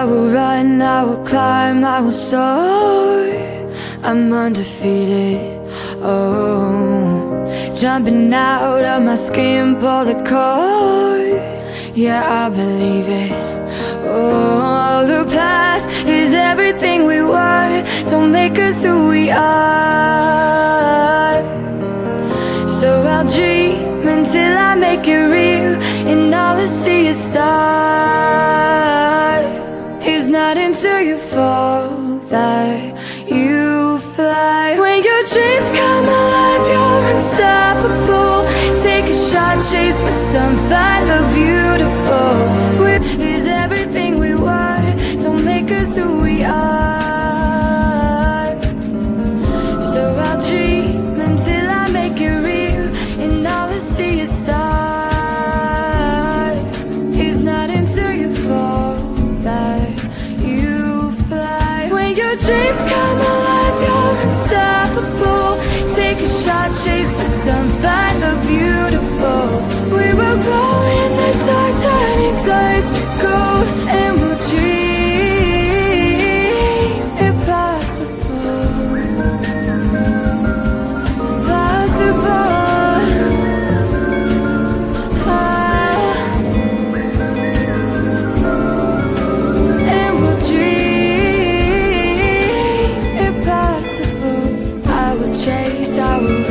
I will run, I will climb, I will soar. I'm undefeated, oh. Jumping out of my skin, pull the cord. Yeah, I believe it. Oh, the past is everything we were. Don't make us who we are. So I'll dream until I make it real, and all I see is stars. It's not until you fall that you fly. When your dreams come alive, you're unstoppable. Take a shot, chase the sun, find the beautiful. Is everything we were. Don't make us who we are. So I'll dream until I make it real, and all I see is stars. It's not until you fall that you fly. When your dreams come alive, you're unstoppable. Take a shot, chase the sun, find the beautiful. We will glow in the dark, turning dust to gold, and we'll dream impossible. Possible. And we'll dream impossible. I will chase, I will